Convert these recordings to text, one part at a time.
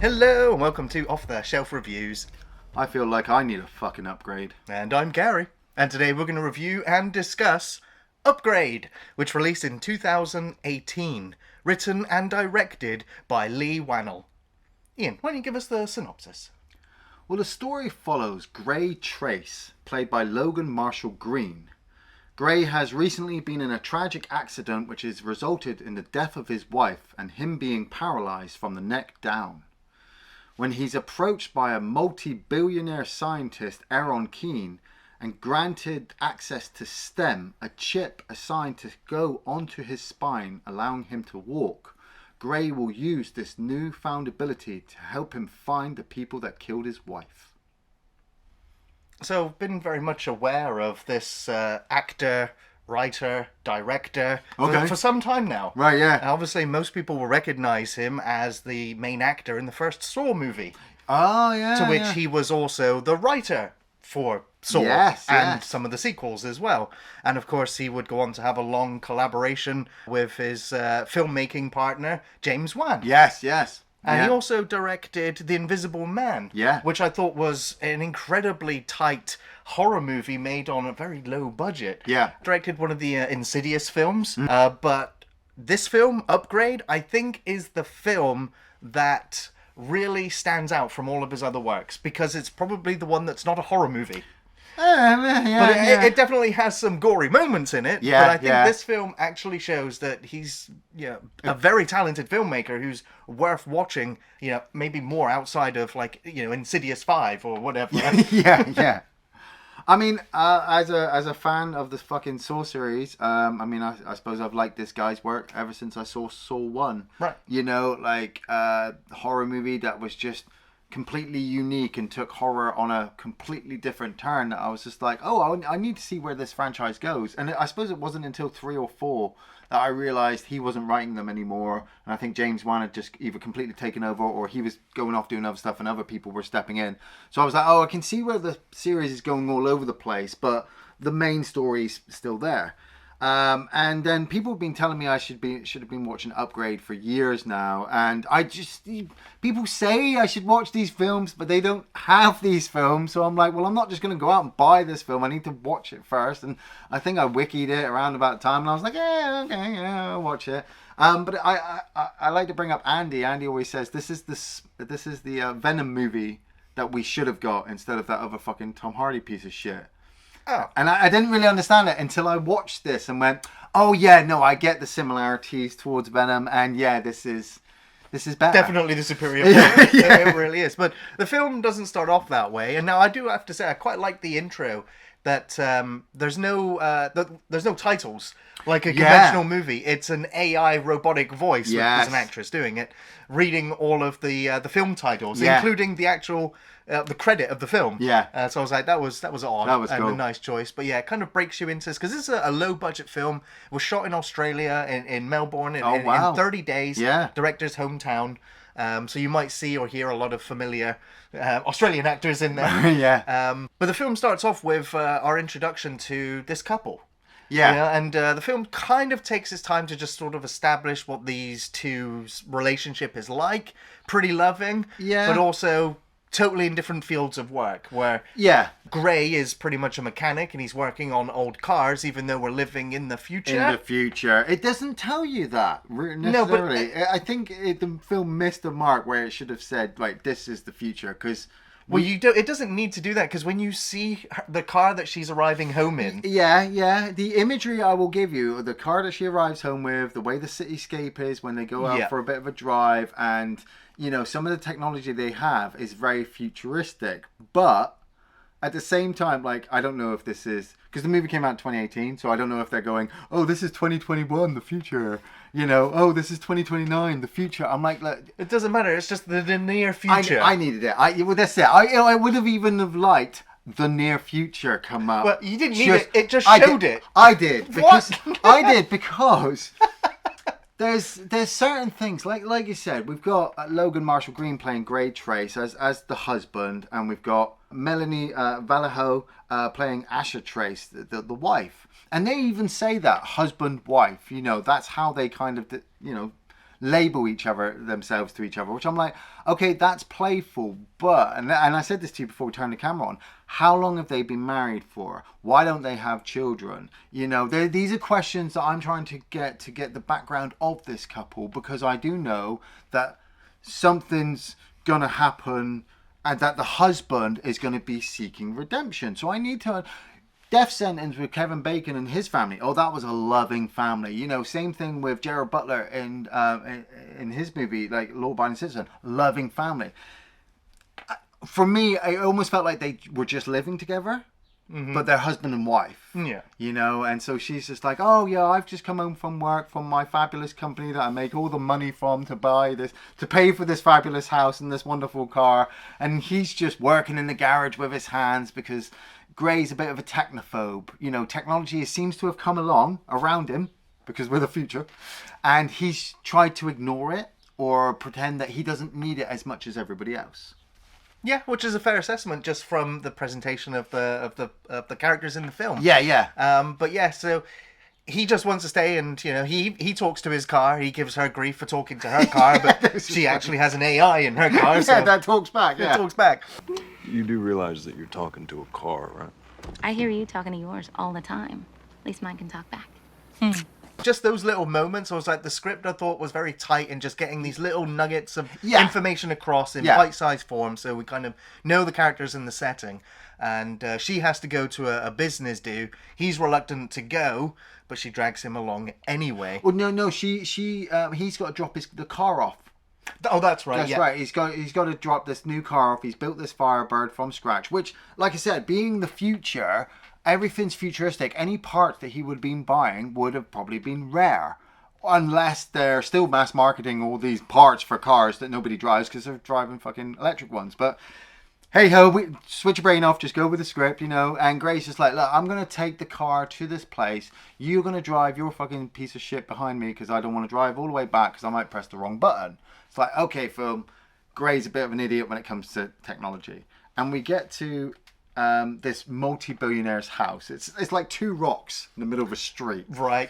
Hello and welcome to Off the Shelf Reviews. I feel like I need a fucking upgrade. And I'm Gary. And today we're going to review and discuss Upgrade, which released in 2018, written and directed by Leigh Whannell. Ian, why don't you give us the synopsis? Well, the story follows Gray Trace, played by Logan Marshall Green. Gray has recently been in a tragic accident which has resulted in the death of his wife and him being paralysed from the neck down. When he's approached by a multi-billionaire scientist, Aaron Keane, and granted access to STEM, a chip assigned to go onto his spine, allowing him to walk, Gray will use this newfound ability to help him find the people that killed his wife. So, I've been very much aware of this actor, writer, director for some time now. Right, yeah. And obviously, most people will recognise him as the main actor in the first Saw movie. Oh, yeah. To which he was also the writer for Saw and some of the sequels as well. And of course, he would go on to have a long collaboration with his filmmaking partner, James Wan. Yes. And he also directed The Invisible Man, which I thought was an incredibly tight horror movie made on a very low budget. Yeah. Directed one of the Insidious films. But this film, Upgrade, I think is the film that really stands out from all of his other works, because it's probably the one that's not a horror movie. But it definitely has some gory moments in it. But I think this film actually shows that he's a very talented filmmaker who's worth watching, maybe more outside of Insidious 5 or whatever. Yeah. I mean, as a fan of the fucking Saw series, I suppose I've liked this guy's work ever since I saw Saw 1. Right. Horror movie that was just completely unique and took horror on a completely different turn. I was just like, I need to see where this franchise goes. And I suppose it wasn't until 3 or 4 that I realised he wasn't writing them anymore. And I think James Wan had just either completely taken over or he was going off doing other stuff and other people were stepping in. So I was like, I can see where the series is going all over the place, but the main story's still there. And then people have been telling me I should have been watching Upgrade for years now, and people say I should watch these films, but they don't have these films, so I'm like, well, I'm not just going to go out and buy this film. I need to watch it first, and I think I wikied it around about time, and I was like, I'll watch it. But I like to bring up Andy. Andy always says this is the Venom movie that we should have got instead of that other fucking Tom Hardy piece of shit. Oh. And I didn't really understand it until I watched this and went, I get the similarities towards Venom, and this is better. Definitely the superior film. It really is. But the film doesn't start off that way. And now I do have to say, I quite like the intro that there's no titles like a conventional movie. It's an AI robotic voice. There's an actress doing it, reading all of the film titles, including the actual the credit of the film. So I was like, that was odd. That was cool. And a nice choice. But it kind of breaks you into this, because this is a low budget film. It was shot in Australia, in Melbourne, in 30 days. Director's hometown. So you might see or hear a lot of familiar Australian actors in there. But the film starts off with our introduction to this couple. And the film kind of takes its time to just sort of establish what these two's relationship is like. Pretty loving, but also totally in different fields of work, where Gray is pretty much a mechanic and he's working on old cars, even though we're living in the future. It doesn't tell you that necessarily. No, but I think the film missed a mark where it should have said, like, this is the future, because it doesn't need to do that, because when you see the car that she's arriving home in... The imagery I will give you, the car that she arrives home with, the way the cityscape is when they go out for a bit of a drive, and, some of the technology they have is very futuristic. But at the same time, I don't know if this is... Because the movie came out in 2018, so I don't know if they're going, this is 2021, the future. This is 2029, the future. I'm like, look, it doesn't matter. It's just the near future. I needed it. That's it. I would have even have liked the near future come up. Well, you didn't need it. It just showed it. I did. Because because there's certain things, like you said, we've got Logan Marshall Green playing Gray Trace as the husband, and we've got Melanie Vallejo playing Asha Trace, the wife. And they even say that husband-wife, that's how they kind of, label themselves to each other, which I'm like, okay, that's playful, but, and I said this to you before we turned the camera on, how long have they been married for? Why don't they have children? You know, these are questions that I'm trying to get the background of this couple, because I do know that something's gonna happen and that the husband is going to be seeking redemption. So I need to... Death sentence with Kevin Bacon and his family. Oh, that was a loving family. You know, same thing with Gerard Butler in his movie, like Law-Abiding Citizen. Loving family. For me, it almost felt like they were just living together, but they're husband and wife. Yeah. You know, and so she's just like, oh yeah, I've just come home from work from my fabulous company that I make all the money from to buy this, to pay for this fabulous house and this wonderful car. And he's just working in the garage with his hands because Gray's a bit of a technophobe. You know, technology seems to have come along around him because we're the future, and he's tried to ignore it or pretend that he doesn't need it as much as everybody else. Yeah, which is a fair assessment just from the presentation of the characters in the film. Yeah, yeah. But yeah, so he just wants to stay, and you know, he talks to his car. He gives her grief for talking to her car, but she actually has an AI in her car. So yeah, that talks back. Yeah, it talks back. You do realize that you're talking to a car, right? I hear you talking to yours all the time. At least mine can talk back. Just those little moments, I was like, the script I thought was very tight in just getting these little nuggets of information across in bite-sized form, so we kind of know the characters in the setting. And she has to go to a business do. He's reluctant to go, but she drags him along anyway. Well, no, he's got to drop the car off. Oh, that's right. That's right. He's got to drop this new car off. He's built this Firebird from scratch, which, like I said, being the future, everything's futuristic. Any parts that he would have been buying would have probably been rare, unless they're still mass marketing all these parts for cars that nobody drives because they're driving fucking electric ones. But hey ho, switch your brain off, just go with the script, you know. And Grace is like, look, I'm going to take the car to this place. You're going to drive your fucking piece of shit behind me because I don't want to drive all the way back because I might press the wrong button. It's like, okay, film, Gray's a bit of an idiot when it comes to technology. And we get to this multi-billionaire's house. It's like two rocks in the middle of a street. Right.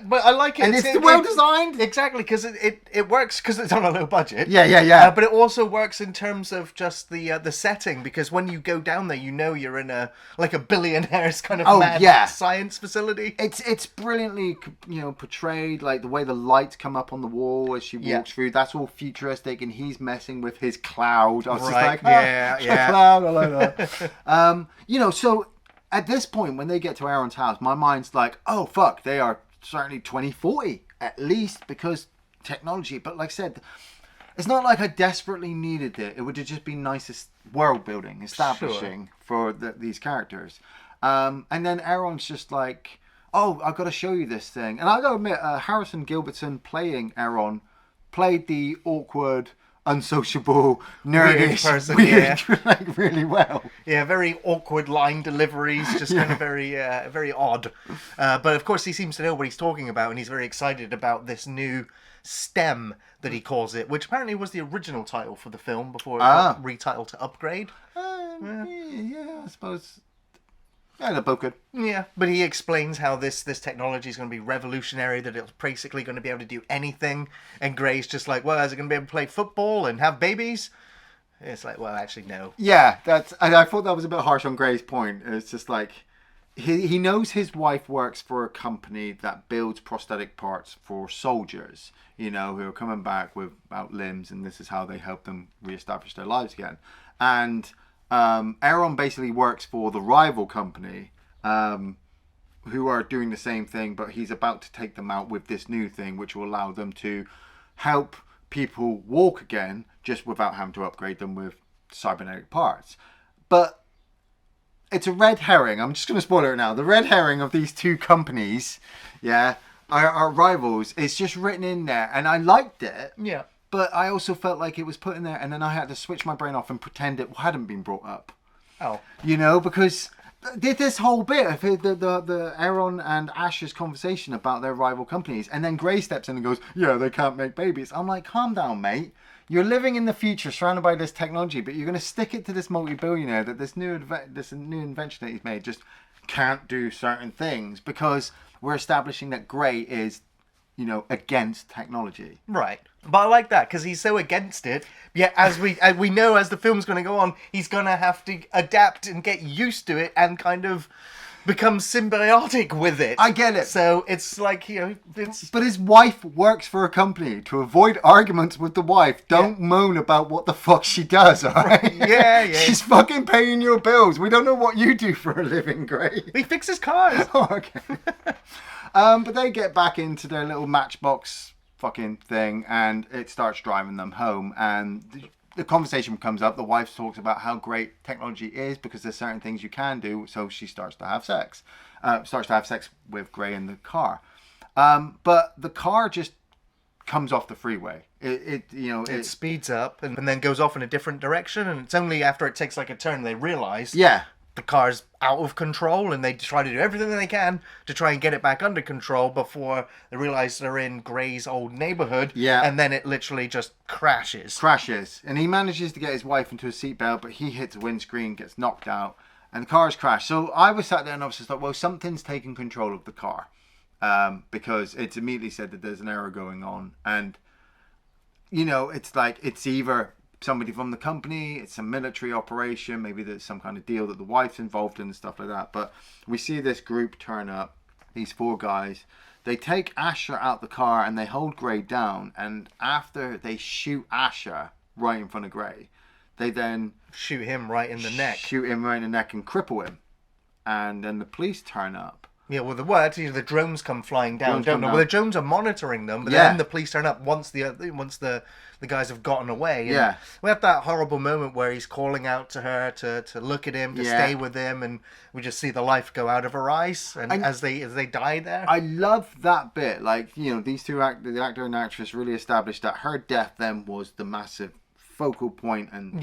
But I like it. And it's well designed. Exactly, because it works because it's on a low budget. Yeah. But it also works in terms of just the setting, because when you go down there, you know you're in a billionaire's kind of mad science facility. It's brilliantly, you know, portrayed, like the way the lights come up on the wall as she walks through. That's all futuristic, and he's messing with his cloud. I was just like, cloud, I like that. You know, so at this point, when they get to Aaron's house, my mind's like, oh fuck, they are certainly 2040 at least, because technology. But like I said, it's not like I desperately needed it. It would have just been nice world building, establishing for these characters. And then Aaron's just like, oh, I've got to show you this thing. And I got to admit, Harrison Gilbertson playing Aaron played the awkward, unsociable, nerdish person, like really well. Yeah, very awkward line deliveries, just kind of very odd. But of course, he seems to know what he's talking about, and he's very excited about this new STEM that he calls it, which apparently was the original title for the film before it got retitled to Upgrade. I suppose. Yeah, they're both good. Yeah, but he explains how this technology is going to be revolutionary, that it's basically going to be able to do anything. And Gray's just like, well, is it going to be able to play football and have babies? It's like, well, actually, no. Yeah, I thought that was a bit harsh on Gray's point. It's just like, he knows his wife works for a company that builds prosthetic parts for soldiers, you know, who are coming back without limbs, and this is how they help them reestablish their lives again. And Aaron basically works for the rival company, who are doing the same thing, but he's about to take them out with this new thing, which will allow them to help people walk again, just without having to upgrade them with cybernetic parts. But it's a red herring. I'm just going to spoil it now. The red herring of these two companies, are rivals. It's just written in there, and I liked it. Yeah. But I also felt like it was put in there, and then I had to switch my brain off and pretend it hadn't been brought up. Oh. You know, because this whole bit of the Aaron and Ash's conversation about their rival companies, and then Gray steps in and goes, yeah, they can't make babies. I'm like, calm down, mate. You're living in the future surrounded by this technology, but you're going to stick it to this multi-billionaire that this new invention that he's made just can't do certain things, because we're establishing that Gray is against technology. Right. But I like that because he's so against it. Yet as we know, as the film's going to go on, he's going to have to adapt and get used to it and kind of become symbiotic with it. I get it. So it's like, it's... But his wife works for a company. To avoid arguments with the wife, don't moan about what the fuck she does, alright? Yeah. She's fucking paying your bills. We don't know what you do for a living, Gray. He fixes cars. Oh, okay. But they get back into their little matchbox fucking thing, and it starts driving them home, and the conversation comes up. The wife talks about how great technology is because there's certain things you can do, so she starts to have sex with Gray in the car, but the car just comes off the freeway. It speeds up and then goes off in a different direction, and it's only after it takes like a turn they realize the car's out of control, and they try to do everything they can to try and get it back under control before they realize they're in Gray's old neighborhood. And then it literally just crashes, and he manages to get his wife into a seatbelt, but he hits a windscreen, gets knocked out, and the car's crashed. So I was sat there and I was just like, well, something's taken control of the car, because it's immediately said that there's an error going on, and it's like it's either somebody from the company, it's a military operation, maybe there's some kind of deal that the wife's involved in and stuff like that. But we see this group turn up, these 4 guys. They take Asher out the car and they hold Gray down, and after they shoot Asher right in front of Gray, they then shoot him right in the neck and cripple him, and then the police turn up. Yeah, well, the drones come flying down, don't they? Well, the drones are monitoring them, but then the police turn up once the guys have gotten away. And we have that horrible moment where he's calling out to her to look at him, to stay with him, and we just see the life go out of her eyes, and as they die there. I love that bit. Like, these two the actor and actress really established that her death then was the massive focal point and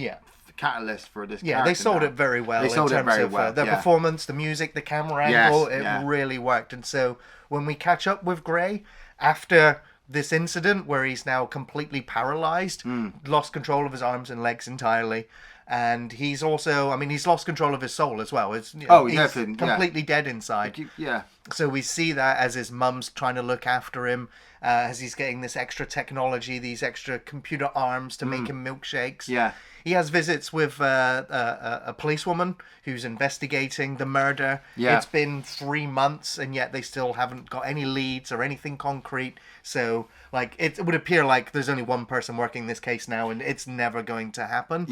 catalyst for this character. They sold it very well. They sold it very well. The performance, the music, the camera angle, it really worked. And so when we catch up with Gray after this incident where he's now completely paralyzed, lost control of his arms and legs entirely, and he's also, he's lost control of his soul as well. He's completely dead inside. So we see that as his mum's trying to look after him, as he's getting this extra technology, these extra computer arms to make him milkshakes. He has visits with a policewoman who's investigating the murder. It's been 3 months, and yet they still haven't got any leads or anything concrete. So, it would appear like there's only one person working this case now, and it's never going to happen.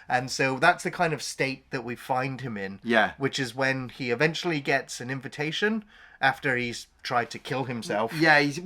And so that's the kind of state that we find him in. Which is when he eventually gets an invitation after he's tried to kill himself. He's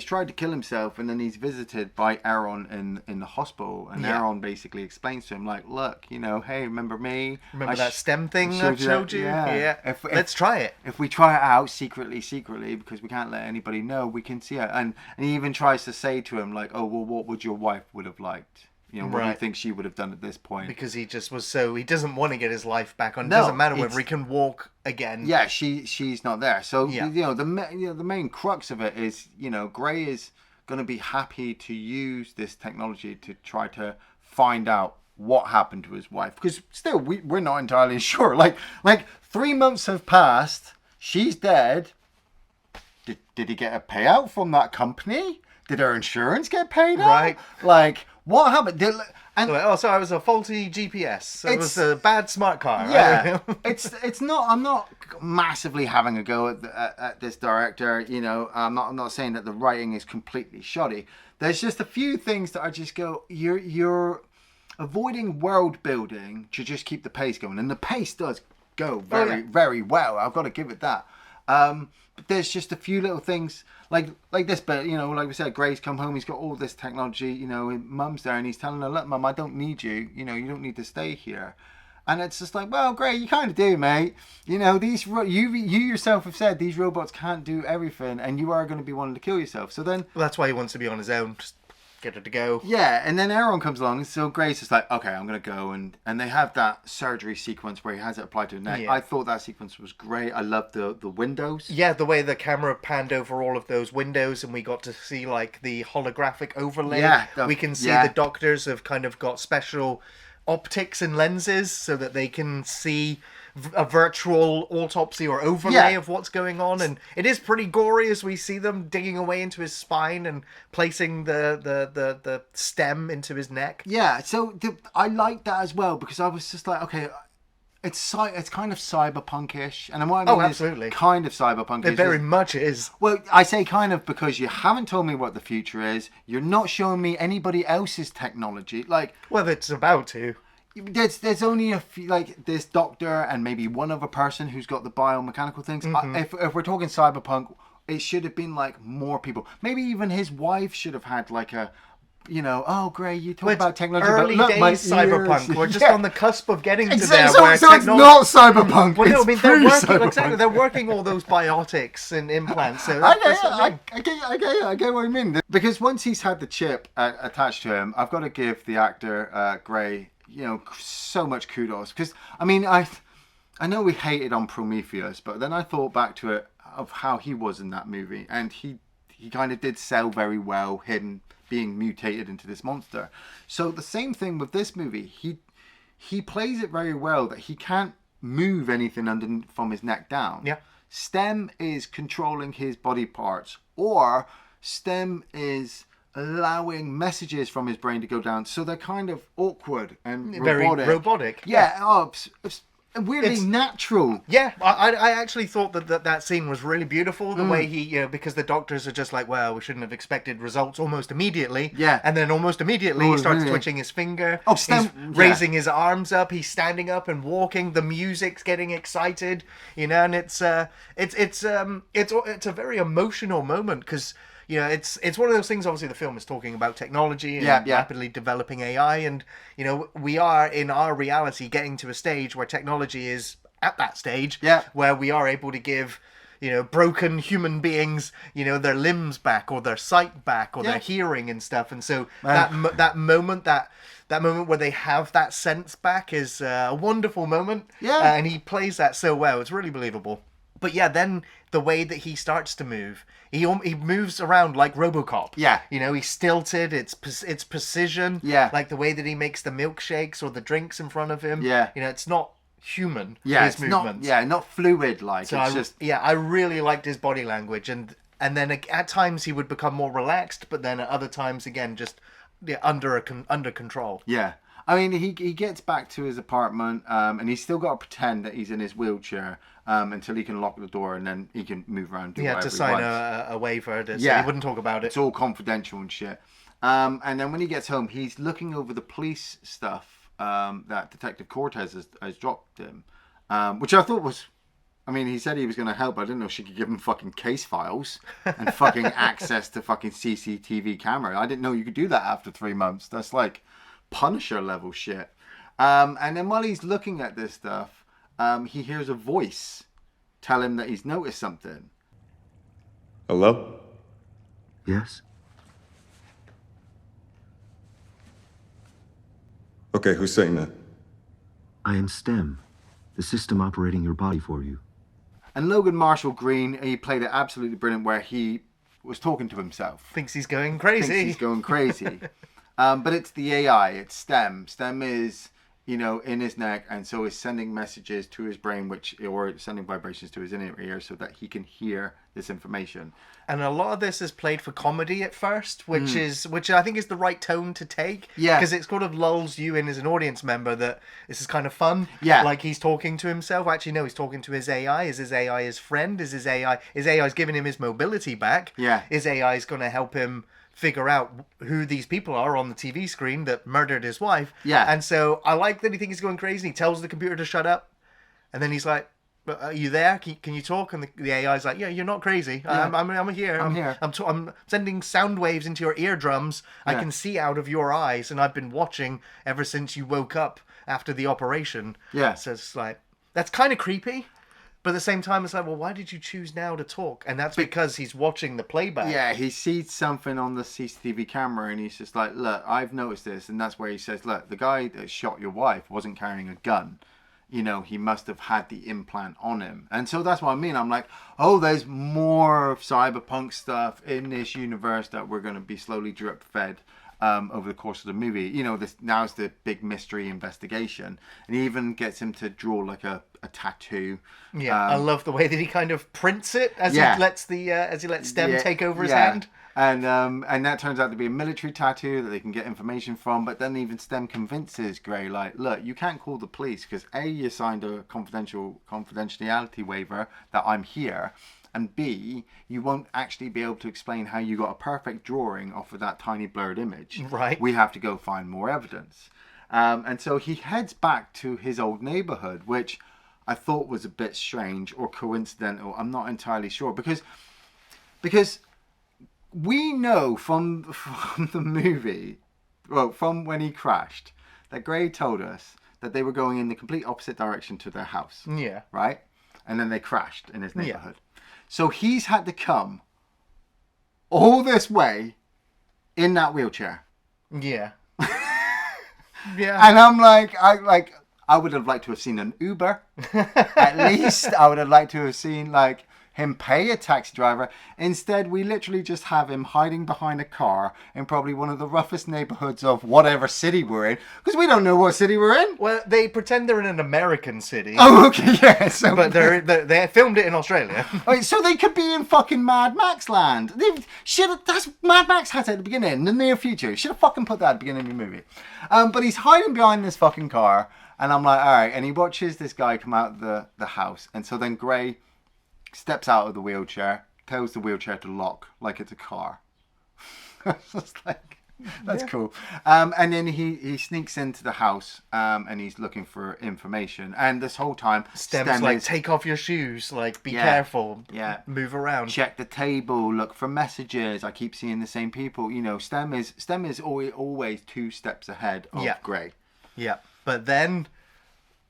tried to kill himself, and then he's visited by Aaron in the hospital, and Aaron basically explains to him, like, look, hey, remember me? Remember that STEM thing I showed you? Let's try it. If we try it out secretly, because we can't let anybody know, we can see it. And he even tries to say to him, like, oh, well, what would your wife would have liked? What do you think she would have done at this point? Because he just was he doesn't want to get his life back on. It doesn't matter whether he can walk again. Yeah, she's not there. So, the main crux of it is, Gray is going to be happy to use this technology to try to find out what happened to his wife. Because still, we're not entirely sure. Like 3 months have passed. She's dead. Did he get a payout from that company? Did her insurance get paid out? Right. Like, what happened? It was a faulty GPS. So it was a bad smart car. Yeah. It's not. I'm not massively having a go at this director. I'm not saying that the writing is completely shoddy. There's just a few things that I just go, you're avoiding world building to just keep the pace going, and the pace does go very, very well. I've got to give it that. But there's just a few little things like this, but like we said, Gray's come home, he's got all this technology, Mum's there, and he's telling her, look, Mum, I don't need you, you don't need to stay here. And it's just like, well, Gray, you kind of do, mate. These you yourself have said these robots can't do everything, and you are going to be wanting to kill yourself. So then, well, that's why he wants to be on his own. Just get her to go. Yeah, and then Aaron comes along, and so Gray's just like, okay, I'm going to go. And they have that surgery sequence where he has it applied to the neck. Yeah. I thought that sequence was great. I loved the windows. Yeah, the way the camera panned over all of those windows, and we got to see, the holographic overlay. Yeah. We can see the doctors have kind of got special optics and lenses so that they can see a virtual autopsy or overlay of what's going on, and it is pretty gory as we see them digging away into his spine and placing the stem into his neck. Yeah, so I like that as well, because I was just like, okay, it's kind of cyberpunkish, and what I mean absolutely. Is kind of cyberpunkish. It very much is. Well, I say kind of because you haven't told me what the future is. You're not showing me anybody else's technology. Like, well, it's about to. There's only a few, like this doctor and maybe one other person who's got the biomechanical things. If we're talking cyberpunk, it should have been like more people. Maybe even his wife should have had like a, oh, Gray, you talk about technology, early but look, days my cyberpunk. ears. We're just on the cusp of getting to there. So it's not cyberpunk. Well, no, I mean they're working working all those biotics and implants. So I get what you mean. Because once he's had the chip attached to him, I've got to give the actor Gray, so much kudos, because I mean I know we hated on Prometheus, but then I thought back to it of how he was in that movie, and he kind of did sell very well, hidden, being mutated into this monster. So the same thing with this movie, he plays it very well that he can't move anything from his neck down. Yeah, STEM is controlling his body parts, or STEM is allowing messages from his brain to go down, so they're kind of awkward and very robotic. Yeah, weirdly natural. Yeah, I actually thought that scene was really beautiful. The way he, because the doctors are just like, well, we shouldn't have expected results almost immediately. Yeah, and then almost immediately he starts twitching his finger. Oh, he's raising his arms up. He's standing up and walking. The music's getting excited, and it's a very emotional moment, because. It's one of those things. Obviously, the film is talking about technology and rapidly developing AI, and we are in our reality getting to a stage where technology is at that stage, where we are able to give broken human beings their limbs back, or their sight back, or their hearing and stuff. And so that moment where they have that sense back is a wonderful moment. And he plays that so well. It's really believable. But then the way that he starts to move, he moves around like RoboCop. Yeah. He's stilted. It's precision. Yeah. Like the way that he makes the milkshakes or the drinks in front of him. Yeah. It's not human. Yeah. His movements. Not fluid like. So I really liked his body language, and then at times he would become more relaxed, but then at other times again just under control. Yeah. I mean, he gets back to his apartment, and he's still got to pretend that he's in his wheelchair until he can lock the door, and then he can move around. Do whatever to sign a waiver. So he wouldn't talk about it. It's all confidential and shit. And then when he gets home, he's looking over the police stuff that Detective Cortez has dropped him, which I thought was. I mean, he said he was going to help. I didn't know she could give him fucking case files and fucking access to fucking CCTV camera. I didn't know you could do that after 3 months. That's like Punisher level shit. And then while he's looking at this stuff, he hears a voice tell him that he's noticed something. Hello? Yes? Okay, who's saying that? I am STEM, the system operating your body for you. And Logan Marshall Green, he played it absolutely brilliant, where he was talking to himself. Thinks he's going crazy. But it's the AI, it's STEM. STEM is, in his neck, and so is sending messages to his brain, or sending vibrations to his inner ear so that he can hear this information. And a lot of this is played for comedy at first, which I think is the right tone to take. Yeah. Because it sort of lulls you in as an audience member that this is kind of fun. Yeah. Like he's talking to himself. Actually, no, he's talking to his AI. Is his AI his friend? Is his AI's giving him his mobility back? Yeah. His AI's going to help him figure out who these people are on the TV screen that murdered his wife. Yeah. And so I like that he thinks he's going crazy. He tells the computer to shut up. And then he's like, are you there? Can you talk? And the AI's like, yeah, you're not crazy. Yeah. I'm here. I'm here. I'm sending sound waves into your eardrums. Yeah. I can see out of your eyes, and I've been watching ever since you woke up after the operation. Yeah. So it's like, that's kind of creepy. But at the same time, it's like, well, why did you choose now to talk? And that's because he's watching the playback. Yeah, he sees something on the CCTV camera, and he's just like, look, I've noticed this. And that's where he says, look, the guy that shot your wife wasn't carrying a gun. He must have had the implant on him. And so that's what I mean. I'm like, oh, there's more cyberpunk stuff in this universe that we're going to be slowly drip fed. over the course of the movie. You know, this now's the big mystery investigation, and he even gets him to draw like a tattoo. Yeah, I love the way that he kind of prints it as he lets Stem take over his hand. And that turns out to be a military tattoo that they can get information from. But then even Stem convinces Grey, like, look, you can't call the police because A, you signed a confidentiality waiver that I'm here, and B, you won't actually be able to explain how you got a perfect drawing off of that tiny blurred image. Right. We have to go find more evidence. And so he heads back to his old neighborhood, which I thought was a bit strange or coincidental. I'm not entirely sure because we know from the movie, well, from when he crashed, that Grey told us that they were going in the complete opposite direction to their house. Yeah. Right? And then they crashed in his neighborhood. Yeah. So he's had to come all this way in that wheelchair. Yeah. Yeah. And I'm like, I would have liked to have seen an Uber. At least I would have liked to have seen like him pay a taxi driver. Instead, we literally just have him hiding behind a car in probably one of the roughest neighborhoods of whatever city we're in, because we don't know what city we're in. Well, they pretend they're in an American city. Oh, okay, yeah. So, but they filmed it in Australia. Right, so they could be in fucking Mad Max land. That's Mad Max has it at the beginning, in the near future. Should have fucking put that at the beginning of the movie. But he's hiding behind this fucking car, and I'm like, all right. And he watches this guy come out of the house, and so then Grey steps out of the wheelchair, tells the wheelchair to lock like it's a car. Just like, that's cool. And then he sneaks into the house and he's looking for information. And this whole time, Stem's like, take off your shoes, like, be careful, move around. Check the table, look for messages. I keep seeing the same people. You know, Stem is always 2 steps ahead of Grey. Yeah, but then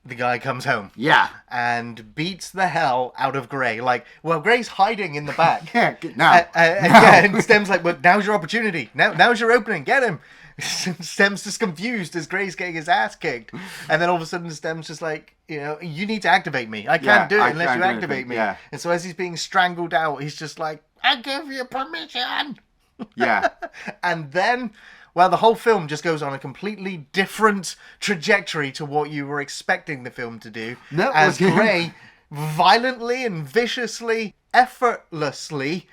the guy comes home. Yeah. And beats the hell out of Grey. Like, well, Grey's hiding in the back. Now. And Stem's like, well, now's your opportunity. Now's your opening. Get him. Stem's just confused as Grey's getting his ass kicked. And then all of a sudden Stem's just like, you know, you need to activate me. I can't do it unless you activate me. Yeah. And so as he's being strangled out, he's just like, I give you permission. Yeah. And then, well, the whole film just goes on a completely different trajectory to what you were expecting the film to do. As Grey violently and viciously, effortlessly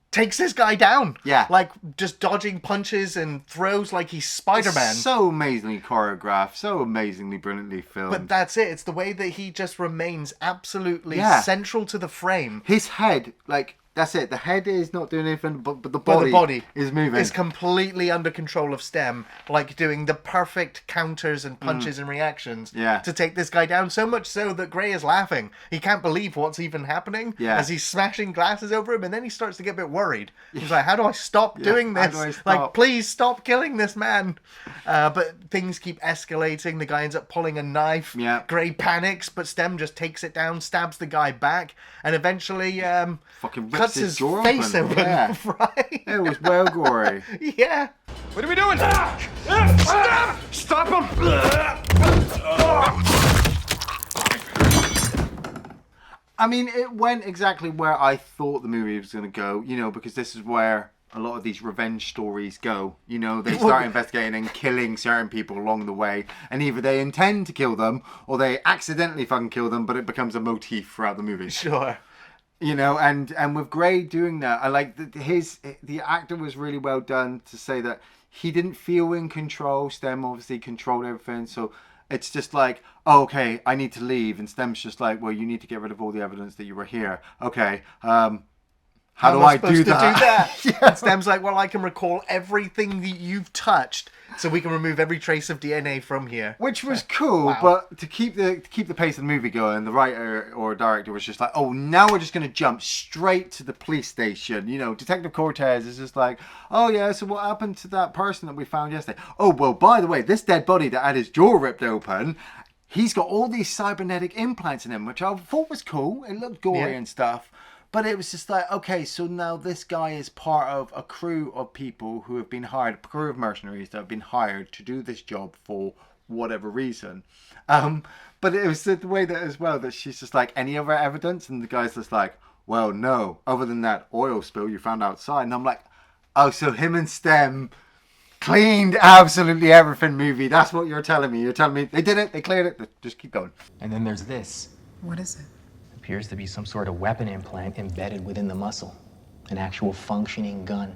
takes this guy down. Yeah. Like, just dodging punches and throws like he's Spider-Man. So amazingly choreographed, so amazingly brilliantly filmed. But that's it. It's the way that he just remains absolutely central to the frame. His head, like, that's it. The head is not doing anything, but the body is moving. Is completely under control of Stem, like doing the perfect counters and punches and reactions to take this guy down. So much so that Grey is laughing. He can't believe what's even happening as he's smashing glasses over him, and then he starts to get a bit worried. He's like, how do I stop doing this? How do I stop? Like, please stop killing this man. But things keep escalating. The guy ends up pulling a knife. Yeah. Grey panics, but Stem just takes it down, stabs the guy back, and eventually fucking cuts his face open. Yeah. Right? It was well gory. Yeah. What are we doing? Stop him! I mean, it went exactly where I thought the movie was going to go, you know, because this is where a lot of these revenge stories go. You know, they start investigating and killing certain people along the way, and either they intend to kill them or they accidentally fucking kill them, but it becomes a motif throughout the movie. Sure. You know, and with Grey doing that, I like the actor was really well done to say that he didn't feel in control. Stem obviously controlled everything, so it's just like, oh, okay, I need to leave, and Stem's just like, well, you need to get rid of all the evidence that you were here. Okay, how do I do that? Yeah. Stem's like, well, I can recall everything that you've touched, so we can remove every trace of DNA from here. Which was cool, but to keep the pace of the movie going, the writer or director was just like, oh, now we're just going to jump straight to the police station. You know, Detective Cortez is just like, oh yeah, so what happened to that person that we found yesterday? Oh, well, by the way, this dead body that had his jaw ripped open, he's got all these cybernetic implants in him, which I thought was cool. It looked gory and stuff. But it was just like, okay, so now this guy is part of a crew of people who have been hired, a crew of mercenaries that have been hired to do this job for whatever reason. But it was the way that as well that she's just like, any other evidence? And the guy's just like, well, no, other than that oil spill you found outside. And I'm like, oh, so him and Stem cleaned absolutely everything movie. That's what you're telling me. You're telling me they did it, they cleared it. Just keep going. And then there's this. What is it? Appears to be some sort of weapon implant embedded within the muscle. An actual functioning gun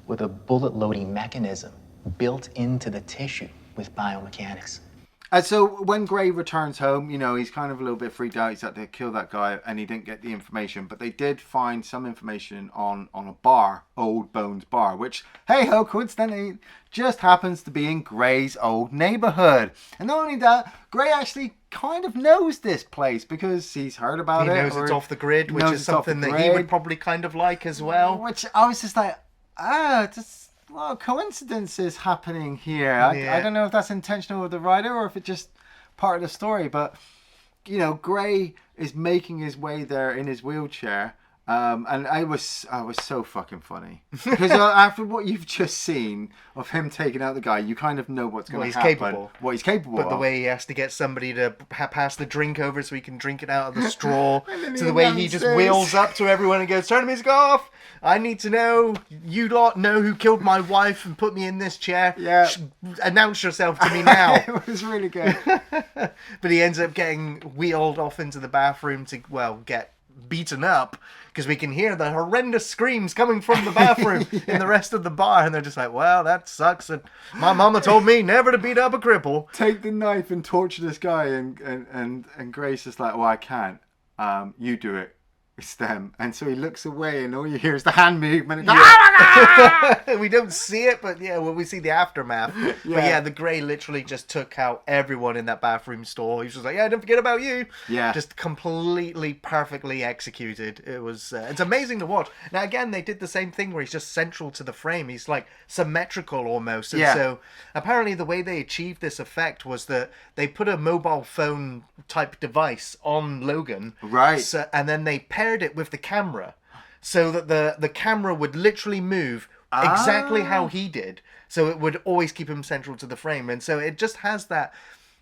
with a bullet loading mechanism built into the tissue with biomechanics. So when Gray returns home, you know, he's kind of a little bit freaked out. He's had to kill that guy and he didn't get the information. But they did find some information on a bar, Old Bones Bar, which, hey-ho, coincidentally, just happens to be in Gray's old neighborhood. And not only that, Gray actually kind of knows this place because he's heard about it. He knows it's off the grid, which is something that he would probably kind of like as well. Which I was just like, just... Well, coincidences happening here. I don't know if that's intentional with the writer or if it's just part of the story. But, you know, Gray is making his way there in his wheelchair. And I was so fucking funny. Because after what you've just seen of him taking out the guy, you kind of know what's going to happen. What he's capable of. But the way he has to get somebody to pass the drink over so he can drink it out of the straw. To the way he just wheels up to everyone and goes, turn the music off. I need to know. You lot know who killed my wife and put me in this chair. Yeah. Announce yourself to me now. It was really good. But he ends up getting wheeled off into the bathroom to, well, get beaten up because we can hear the horrendous screams coming from the bathroom in the rest of the bar, and they're just like, well, that sucks, and my mama told me never to beat up a cripple. Take the knife and torture this guy, and Grace is like, well, I can't. You do it. It's them. And so he looks away and all you hear is the hand movement. We don't see it, but we see the aftermath. But the Grey literally just took out everyone in that bathroom stall. He was just like, don't forget about you. Yeah. Just completely perfectly executed. It was, it's amazing to watch. Now again, they did the same thing where he's just central to the frame. He's like symmetrical almost. And so apparently the way they achieved this effect was that they put a mobile phone type device on Logan. Right. So, and then they paired it with the camera so that the camera would literally move exactly how he did, so it would always keep him central to the frame. And so it just has that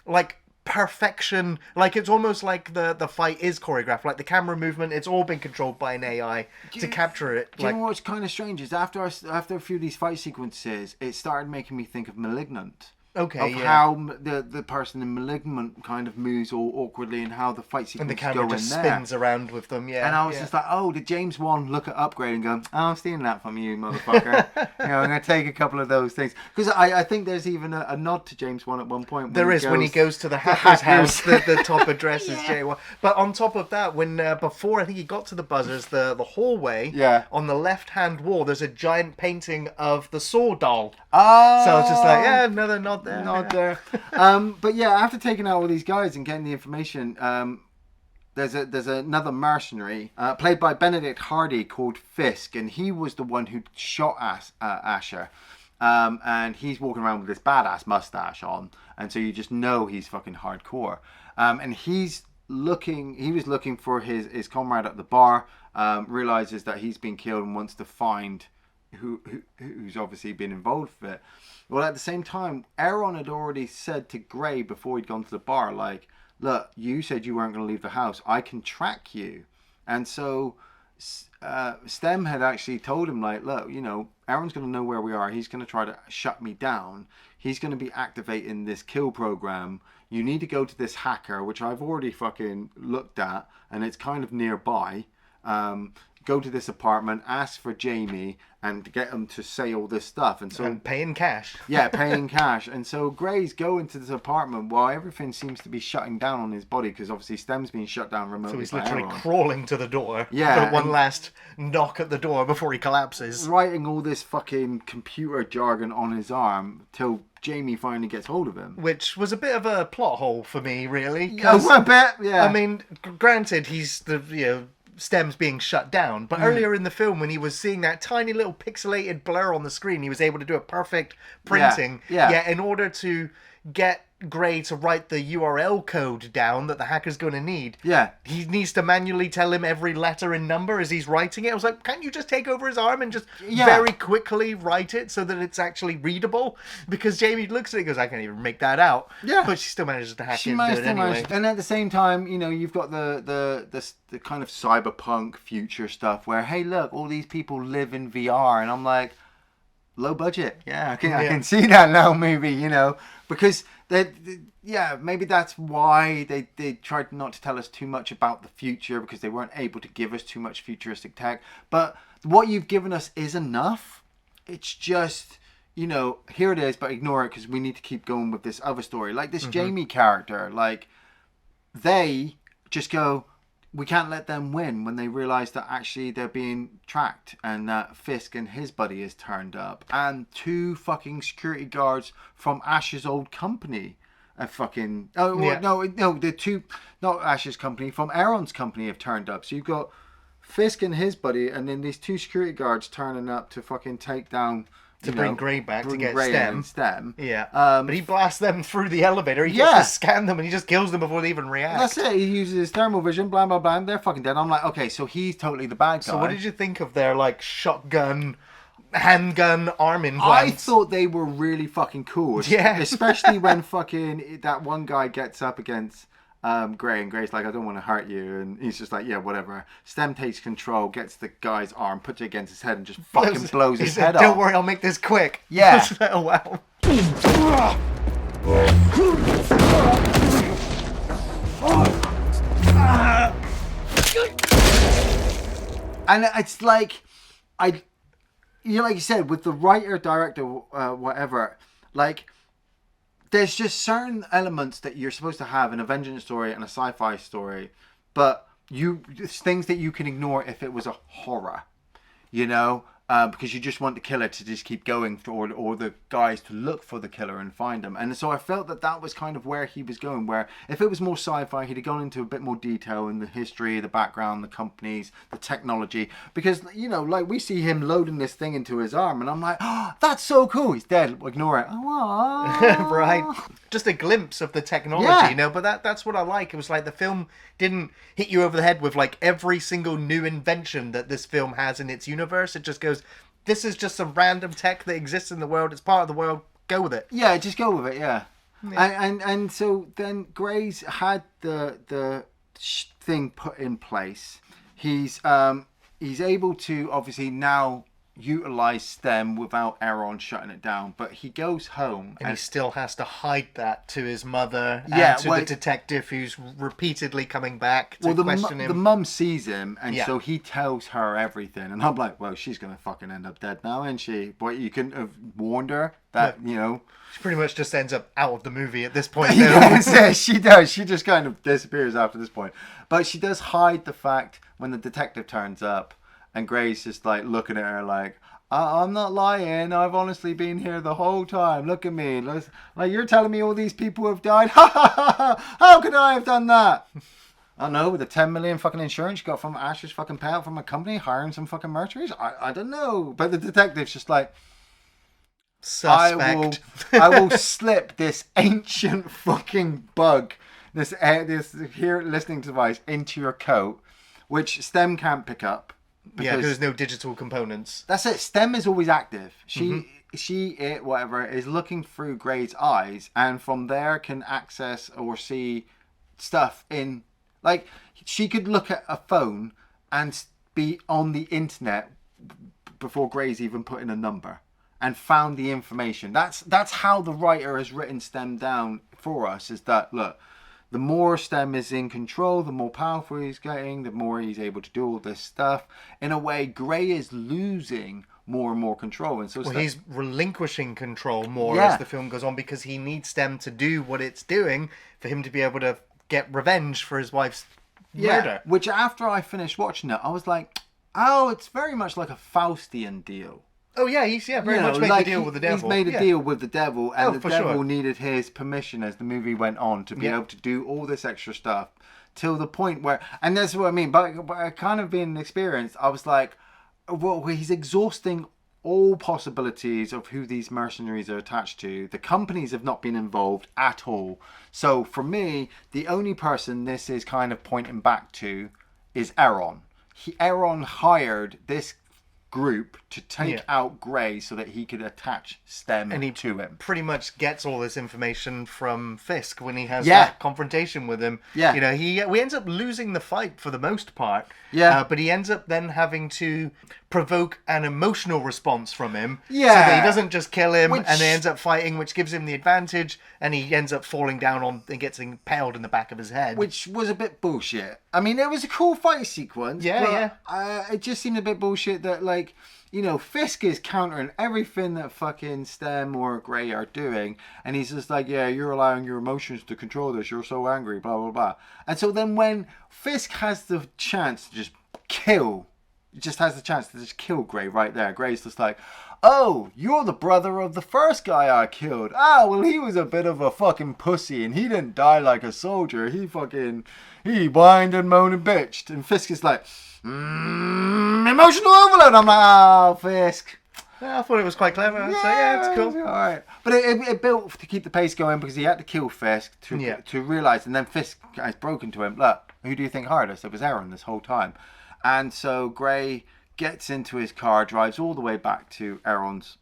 like perfection, like it's almost like the fight is choreographed, like the camera movement, it's all been controlled by an AI to capture it. Do you know what's kind of strange is after a few of these fight sequences, it started making me think of Malignant. Okay, how the person in Malignant kind of moves all awkwardly and how the fight sequence and the camera just spins around with them, And I was just like, did James Wan look at Upgrade and go, I'm stealing that from you, motherfucker. I'm going to take a couple of those things. Because I think there's even a nod to James Wan at one point. When he goes to the hacker's house, the top address is J1. But on top of that, when before I think he got to the buzzers, the hallway, on the left-hand wall, there's a giant painting of the Saw doll. Oh. So it's just like, another nod there. Not there. But after taking out all these guys and getting the information, there's another mercenary played by Benedict Hardy called Fisk, and he was the one who shot Asher. And he's walking around with this badass mustache on, and so you just know he's fucking hardcore. And he was looking for his comrade at the bar, realizes that he's been killed and wants to find who's obviously been involved with it. Well, at the same time, Aaron had already said to Gray before he'd gone to the bar, like, look, you said you weren't going to leave the house. I can track you. And so Stem had actually told him, like, look, Aaron's going to know where we are. He's going to try to shut me down. He's going to be activating this kill program. You need to go to this hacker, which I've already fucking looked at, and it's kind of nearby. Go to this apartment, ask for Jamie, and get him to say all this stuff. And paying cash. Yeah, paying cash. And so Gray's going to this apartment while everything seems to be shutting down on his body, because obviously Stem's being shut down remotely. So he's literally crawling to the door. Yeah. For one last knock at the door before he collapses. Writing all this fucking computer jargon on his arm till Jamie finally gets hold of him. Which was a bit of a plot hole for me, really. A bit, yeah. I mean, granted, he's Stem's being shut down, but earlier in the film when he was seeing that tiny little pixelated blur on the screen, he was able to do a perfect printing. Yeah, in order to get Gray to write the URL code down that the hacker's going to need. Yeah. He needs to manually tell him every letter and number as he's writing it. I was like, can't you just take over his arm and just very quickly write it so that it's actually readable? Because Jamie looks at it and goes, I can't even make that out. Yeah. But she still manages to hack it and do it anyway. And at the same time, you've got the kind of cyberpunk future stuff where, hey, look, all these people live in VR. And I'm like, low budget. Yeah, I can see that now, movie, you know, because maybe that's why they tried not to tell us too much about the future, because they weren't able to give us too much futuristic tech. But what you've given us is enough. It's just, you know, here it is, but ignore it because we need to keep going with this other story. Like this Jamie character, like they just go, we can't let them win, when they realise that actually they're being tracked and that Fisk and his buddy is turned up. And 2 fucking security guards from Ash's old company are fucking... the 2... Not Ash's company, from Aaron's company have turned up. So you've got Fisk and his buddy, and then these 2 security guards turning up to fucking take down... To bring Gray back to get Gray Stem. Yeah. But he blasts them through the elevator. He gets to scan them and he just kills them before they even react. That's it. He uses his thermal vision, blah, blah, blah. They're fucking dead. I'm like, okay, so he's totally the bad guy. So what did you think of their, like, shotgun, handgun arm implants? I thought they were really fucking cool. Yeah. Especially when fucking that one guy gets up against... Gray, and Gray's like, I don't want to hurt you, and he's just like, yeah, whatever. Stem takes control, gets the guy's arm, puts it against his head, and just fucking blows his head off. Don't worry, I'll make this quick. Yeah. Oh, wow. And it's like, like you said, with the writer, director, whatever, like, there's just certain elements that you're supposed to have in a vengeance story and a sci-fi story, but it's things that you can ignore if it was a horror, you know, because you just want the killer to just keep going, or the guys to look for the killer and find them. And so I felt that was kind of where he was going, where if it was more sci-fi, he'd have gone into a bit more detail in the history, the background, the companies, the technology, because, you know, like, we see him loading this thing into his arm, and I'm like, oh, that's so cool. He's dead. Ignore it. Oh, right. Just a glimpse of the technology, you know, but that's what I like. It was like the film didn't hit you over the head with, like, every single new invention that this film has in its universe. It just goes, this is just some random tech that exists in the world. It's part of the world. Go with it. Yeah, just go with it. Yeah. And so then Gray's had the thing put in place. He's able to obviously now utilize Stem without Aaron shutting it down, but he goes home and he still has to hide that to his mother and to the detective who's repeatedly coming back to question him. The mum sees him, and so he tells her everything, and I'm like, well, she's gonna fucking end up dead now, isn't she? But you couldn't have warned her that, you know. She pretty much just ends up out of the movie at this point. Yes, she does. She just kind of disappears after this point, but she does hide the fact when the detective turns up. And Gray's just like looking at her like, I'm not lying. I've honestly been here the whole time. Look at me. Like, you're telling me all these people have died? Ha ha ha ha! How could I have done that? I don't know, with the 10 million fucking insurance you got from Ash's fucking payout from a company hiring some fucking mercenaries? I don't know. But the detective's just like, suspect. I will slip this ancient fucking bug, this hear listening device into your coat, which Stem can't pick up. Because there's no digital components. That's it. Stem is always active. It, whatever, is looking through Gray's eyes, and from there can access or see stuff in, like, she could look at a phone and be on the internet before Gray's even put in a number and found the information. That's how the writer has written Stem down for us, is that, look, the more Stem is in control, the more powerful he's getting, the more he's able to do all this stuff. In a way, Gray is losing more and more control. And so he's relinquishing control more as the film goes on, because he needs Stem to do what it's doing for him to be able to get revenge for his wife's murder. Which, after I finished watching it, I was like, oh, it's very much like a Faustian deal. Oh yeah, he's very much made a deal with the devil. He's made a deal with the devil, and the devil needed his permission as the movie went on to be able to do all this extra stuff, till the point where, and that's what I mean. But kind of being experienced, I was like, well, he's exhausting all possibilities of who these mercenaries are attached to. The companies have not been involved at all. So for me, the only person this is kind of pointing back to is Aaron. Aaron hired this group to take out Grey so that he could attach Stem to him. Pretty much gets all this information from Fisk when he has that confrontation with him. Yeah. You know, we ends up losing the fight for the most part. Yeah. But he ends up then having to provoke an emotional response from him. Yeah. So that he doesn't just kill him and they ends up fighting, which gives him the advantage, and he ends up falling down on and gets impaled in the back of his head. Which was a bit bullshit. I mean, it was a cool fight sequence. Yeah, it just seemed a bit bullshit that, like, you know, Fisk is countering everything that fucking Stem or Grey are doing. And he's just like, yeah, you're allowing your emotions to control this. You're so angry, blah, blah, blah. And so then when Fisk has the chance to just kill Grey right there, Grey's just like, oh, you're the brother of the first guy I killed. Ah, well, he was a bit of a fucking pussy and he didn't die like a soldier. He whined and moaned and bitched. And Fisk is like, emotional overload. I'm like, oh, Fisk. Yeah, I thought it was quite clever. So yeah, it's cool. All right. But it built to keep the pace going because he had to kill Fisk to realise. And then Fisk has broken to him, look, who do you think hired us? It was Aaron this whole time. And so Grey gets into his car, drives all the way back to Aaron's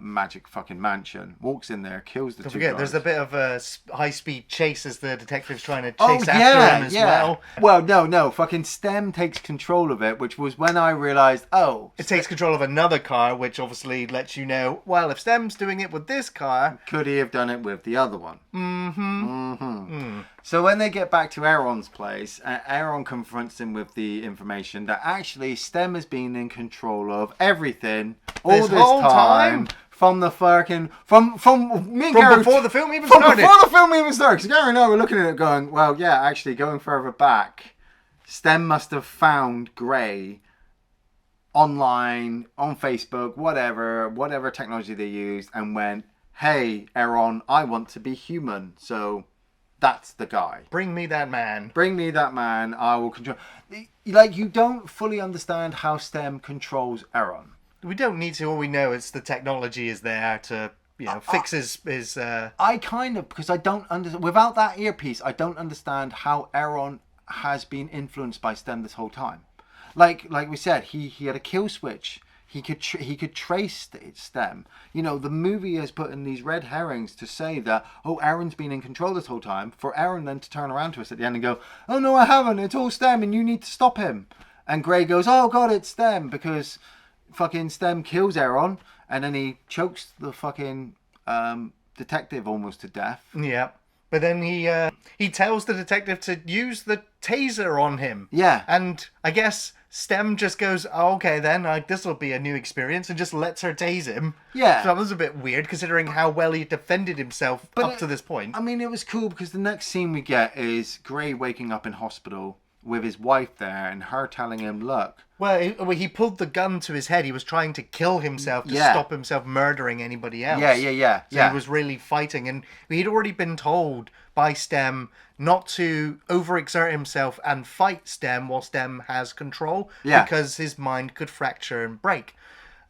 magic fucking mansion, walks in there, kills the two guys. There's a bit of a high-speed chase as the detective's trying to chase after him as well. Well, no, fucking Stem takes control of it, which was when I realised, it takes control of another car, which obviously lets you know, well, if Stem's doing it with this car... Could he have done it with the other one? So when they get back to Aaron's place, Aaron confronts him with the information that actually Stem has been in control of everything all this whole time. From the fucking from before the film even started. Before the film even started, because Gary and I were looking at it going, well, yeah, actually going further back, Stem must have found Grey online, on Facebook, whatever technology they used, and went, hey, Aaron, I want to be human, so that's the guy. Bring me that man. I will control. Like, you don't fully understand how Stem controls Aaron. We don't need to. All we know is the technology is there to, fix his. I kind of, because I don't understand. Without that earpiece, I don't understand how Aaron has been influenced by Stem this whole time. Like we said, he had a kill switch. He could trace Stem. You know, the movie has put in these red herrings to say that, oh, Aaron's been in control this whole time. For Aaron then to turn around to us at the end and go, oh no, I haven't. It's all Stem, and you need to stop him. And Grey goes, oh god, it's Stem, because fucking Stem kills Aaron, and then he chokes the fucking detective almost to death. Yeah. But then he tells the detective to use the taser on him. Yeah. And I guess Stem just goes, oh, okay then, this will be a new experience, and just lets her tase him. Yeah. So that was a bit weird, considering how well he defended himself up to this point. I mean, it was cool, because the next scene we get is Grey waking up in hospital with his wife there, and her telling him, look... Well, he pulled the gun to his head. He was trying to kill himself to stop himself murdering anybody else. Yeah. So he was really fighting. And he'd already been told by Stem not to overexert himself and fight Stem while Stem has control. Yeah. Because his mind could fracture and break.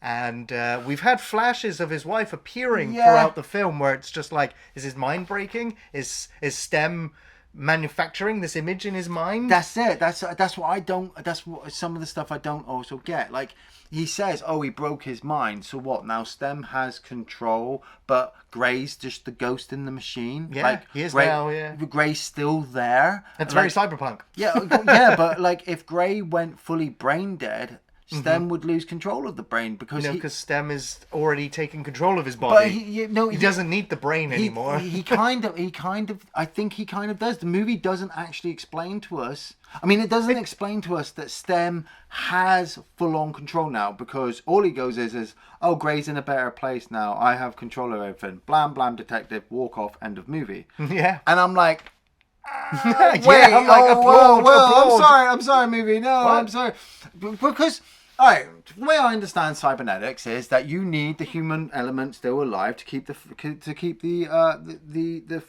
And we've had flashes of his wife appearing throughout the film where it's just like, is his mind breaking? Is Stem... manufacturing this image in his mind? That's it. That's what I don't. That's what some of the stuff I don't also get. Like he says, oh, he broke his mind. So what? Now Stem has control, but Grey's just the ghost in the machine. Yeah, like, he is now. Yeah, Grey's still there. That's very cyberpunk. Yeah, but like if Grey went fully brain dead, Stem would lose control of the brain because because Stem is already taking control of his body. But he doesn't need the brain anymore. He kind of. I think he kind of does. The movie doesn't actually explain to us. I mean, it doesn't explain to us that Stem has full-on control now, because all he goes is, oh, Grey's in a better place now. I have control of everything. Blam, blam, detective, walk off, end of movie. Yeah. And I'm like... wait, I'm like, applaud. I'm sorry, movie. No, what? I'm sorry. Because... All right, the way I understand cybernetics is that you need the human element still alive to keep the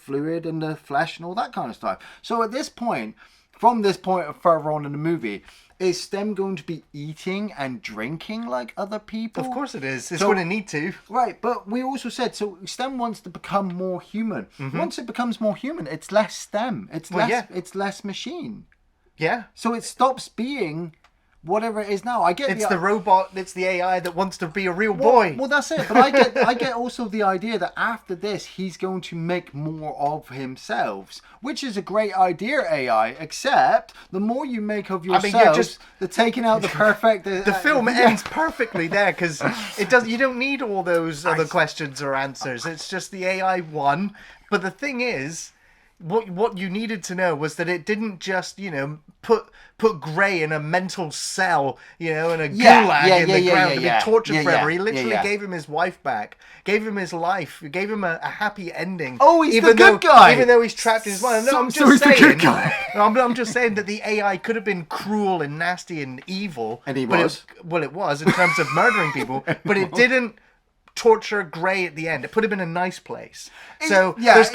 fluid and the flesh and all that kind of stuff. So at this point, from this point further on in the movie, is Stem going to be eating and drinking like other people? Of course it is. It's going to need to. Right, but we also said, so Stem wants to become more human. Once it becomes more human, it's less Stem. It's less machine. Yeah. So it stops being... whatever it is now. I get it's the robot, it's the AI that wants to be a real boy. Well, that's it. But I get also the idea that after this, he's going to make more of himself, which is a great idea, AI. Except the more you make of yourself, the taking out the perfect. The film ends perfectly there because it does. You don't need all those other questions or answers. It's just the AI won. But the thing is, what you needed to know was that it didn't just, put Gray in a mental cell, in a gulag in the ground to be tortured forever. He literally gave him his wife back, gave him his life, gave him a happy ending. Oh, he's the good guy! Even though he's trapped in his mind. No, I'm just saying. The good guy. I'm just saying that the AI could have been cruel and nasty and evil. And he was. It was in terms of murdering people, but it didn't torture Gray at the end. It put him in a nice place. So it's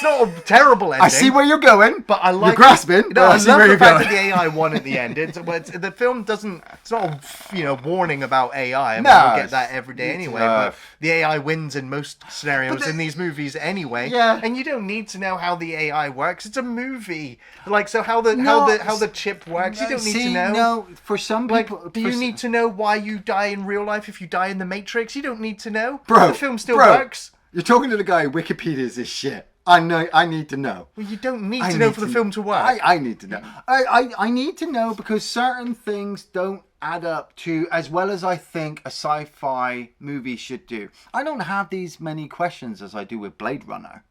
not a terrible ending. I see where you're going, but I like you're grasping. No, I love the fact that the AI won at the end. The film doesn't. It's not a warning about AI. We get that every day anyway. But the AI wins in most scenarios in these movies anyway. Yeah. And you don't need to know how the AI works. It's a movie. Like how the chip works. You don't need to know. No, for some people. Do you need to know why you die in real life if you die in the Matrix? You don't need to know. Bro, the film still works. You're talking to the guy who Wikipedia's this shit. I know. I need to know. Well, you don't need to know for the film to work. I need to know. I need to know because certain things don't add up to as well as I think a sci-fi movie should do. I don't have these many questions as I do with Blade Runner.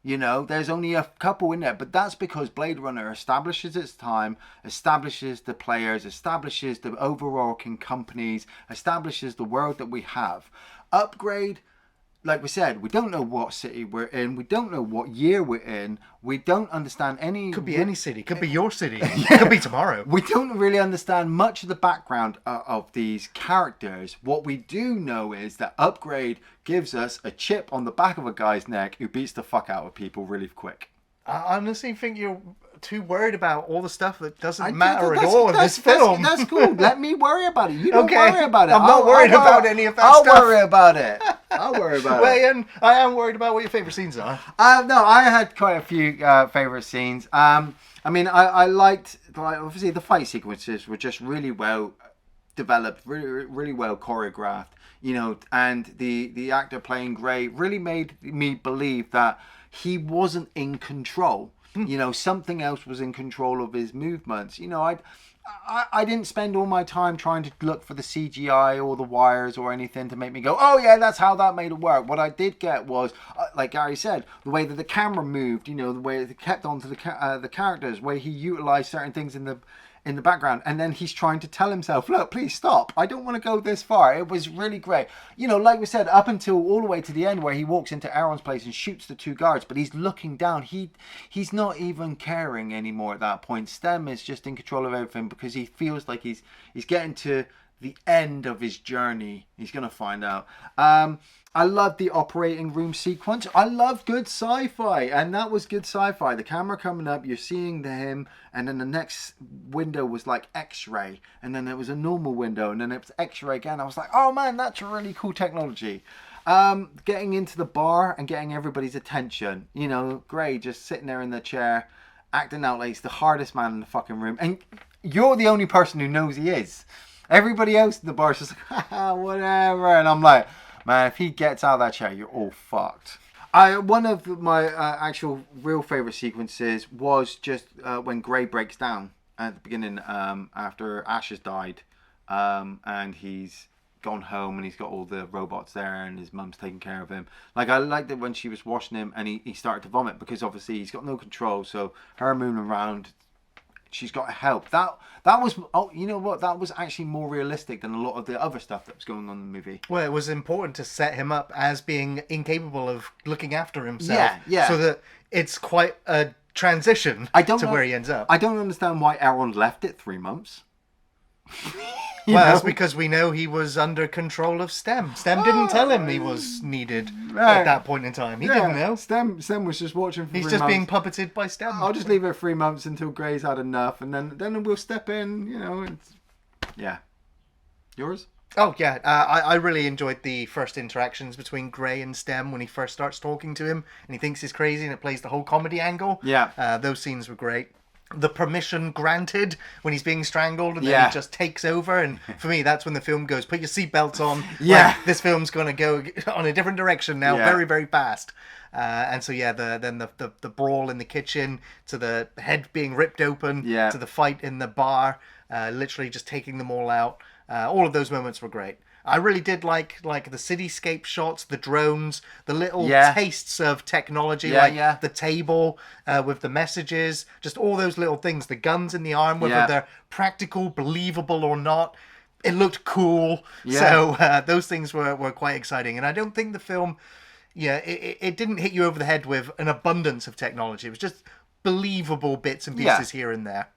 There's only a couple in there, but that's because Blade Runner establishes its time, establishes the players, establishes the overarching companies, establishes the world that we have. Upgrade, like we said, we don't know what city we're in. We don't know what year we're in. We don't understand any... Could be any city. Could be your city. Could be tomorrow. We don't really understand much of the background of these characters. What we do know is that Upgrade gives us a chip on the back of a guy's neck who beats the fuck out of people really quick. I honestly think you're too worried about all the stuff that doesn't matter at all in this film. That's cool. Let me worry about it. You don't worry about it. I'm not worried about any of that stuff. I'll worry about it. I'll worry about it. Iain, I am worried about what your favourite scenes are. No, I had quite a few favourite scenes. I liked, obviously, the fight sequences were just really well developed, really, really well choreographed. And the actor playing Gray really made me believe that he wasn't in control. Something else was in control of his movements. I didn't spend all my time trying to look for the CGI or the wires or anything to make me go, oh yeah, that's how that made it work. What I did get was, like Gary said, the way that the camera moved, the way it kept onto the characters, the way he utilized certain things in the background, and then he's trying to tell himself, look, please stop, I don't want to go this far. It was really great. Like we said, up until all the way to the end where he walks into Aaron's place and shoots the two guards, but he's looking down. He's not even caring anymore at that point. Stem is just in control of everything because he feels like he's getting to the end of his journey. He's going to find out. I love the operating room sequence. I love good sci-fi, and that was good sci-fi. The camera coming up, you're seeing him, and then the next window was like X-ray, and then there was a normal window, and then it was X-ray again. I was like, oh man, that's really cool technology. Getting into the bar and getting everybody's attention. Gray just sitting there in the chair, acting out like he's the hardest man in the fucking room, and you're the only person who knows he is. Everybody else in the bar is just like, whatever, and I'm like, man, if he gets out of that chair, you're all fucked. One of my actual real favourite sequences was just when Gray breaks down at the beginning after Ash has died, and he's gone home and he's got all the robots there and his mum's taking care of him. Like, I liked it when she was washing him and he started to vomit because obviously he's got no control, so her moving around, she's got help. That was, you know what? That was actually more realistic than a lot of the other stuff that was going on in the movie. Well, it was important to set him up as being incapable of looking after himself. Yeah. So that it's quite a transition to where he ends up. I don't understand why Aaron left it 3 months. That's because we know he was under control of Stem. Stem didn't tell him he was needed at that point in time. He didn't know. Stem was just watching for 3 months. He's just being puppeted by Stem. I'll just leave it 3 months until Gray's had enough, and then we'll step in, Yeah. Yours? Oh, yeah. I really enjoyed the first interactions between Gray and Stem when he first starts talking to him, and he thinks he's crazy, and it plays the whole comedy angle. Yeah. Those scenes were great. the permission granted when he's being strangled, and then he just takes over. And for me, that's when the film goes, put your seatbelts on. Like, this film's going to go on a different direction now, very, very fast. And so, then the brawl in the kitchen, to the head being ripped open, to the fight in the bar, literally just taking them all out. All of those moments were great. I really did like the cityscape shots, the drones, the little tastes of technology, the table with the messages, just all those little things, the guns in the arm, whether they're practical, believable or not. It looked cool. So those things were quite exciting. And I don't think the film, it didn't hit you over the head with an abundance of technology. It was just believable bits and pieces here and there.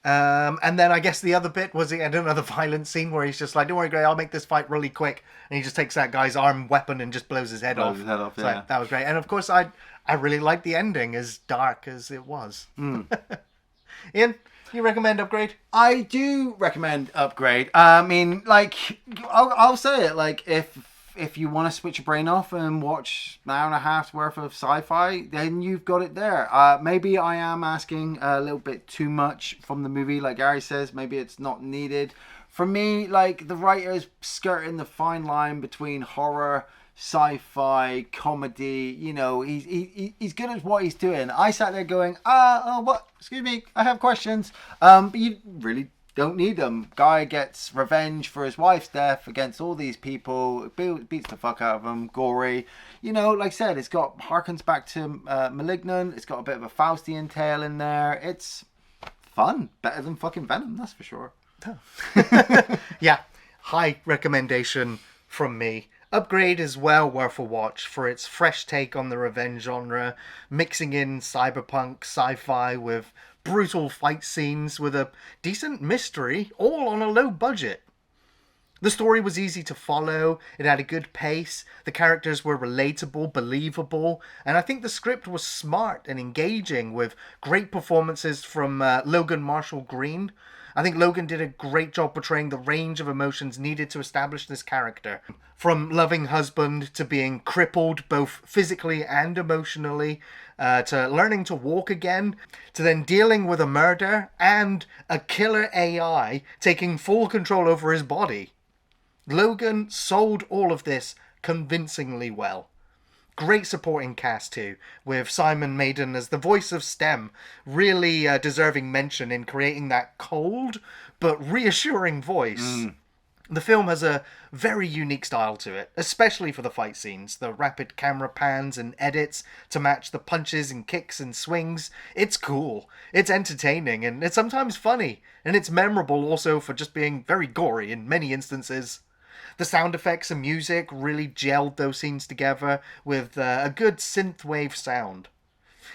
And then I guess the other bit was another violent scene where he's just like, don't worry, Gray, I'll make this fight really quick. And he just takes that guy's armed weapon and just blows his head off. So that was great. And of course, I really liked the ending, as dark as it was. Ian, you recommend Upgrade? I do recommend Upgrade. I mean, like, I'll say it, like, if you want to switch your brain off and watch an hour and a half's worth of sci-fi, then you've got it there. Maybe I am asking a little bit too much from the movie, like Gary says. Maybe it's not needed. For me, like, the writer's skirting the fine line between horror, sci-fi, comedy. You know, he's good at what he's doing. I sat there going, what? Excuse me, I have questions. But you really don't need them. Guy gets revenge for his wife's death against all these people, beats the fuck out of them, gory. You know, like I said, it's got harkens back to Malignant. It's got a bit of a Faustian tale in there. It's fun. Better than fucking Venom, that's for sure. Yeah, high recommendation from me. Upgrade is well worth a watch for its fresh take on the revenge genre, mixing in cyberpunk sci-fi with brutal fight scenes with a decent mystery, all on a low budget. The story was easy to follow, it had a good pace, the characters were relatable, believable, and I think the script was smart and engaging with great performances from Logan Marshall Green. I think Logan did a great job portraying the range of emotions needed to establish this character. From loving husband to being crippled both physically and emotionally, to learning to walk again, to then dealing with a murder and a killer AI taking full control over his body. Logan sold all of this convincingly well. Great supporting cast too, with Simon Maiden as the voice of STEM, really deserving mention in creating that cold but reassuring voice. The film has a very unique style to it, especially for the fight scenes, the rapid camera pans and edits to match the punches and kicks and swings. It's cool, it's entertaining, and it's sometimes funny, and it's memorable also for just being very gory in many instances. The sound effects and music really gelled those scenes together with a good synthwave sound.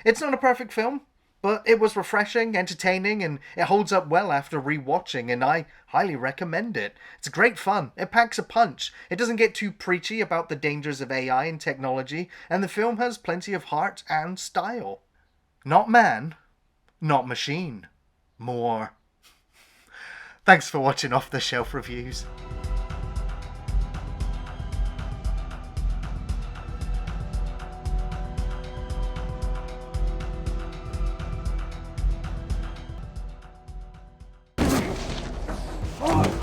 It's not a perfect film, but it was refreshing, entertaining, and it holds up well after rewatching, and I highly recommend it. It's great fun. It packs a punch. It doesn't get too preachy about the dangers of AI and technology, and the film has plenty of heart and style. Not man, not machine. More. Thanks for watching Off the Shelf Reviews. Oh!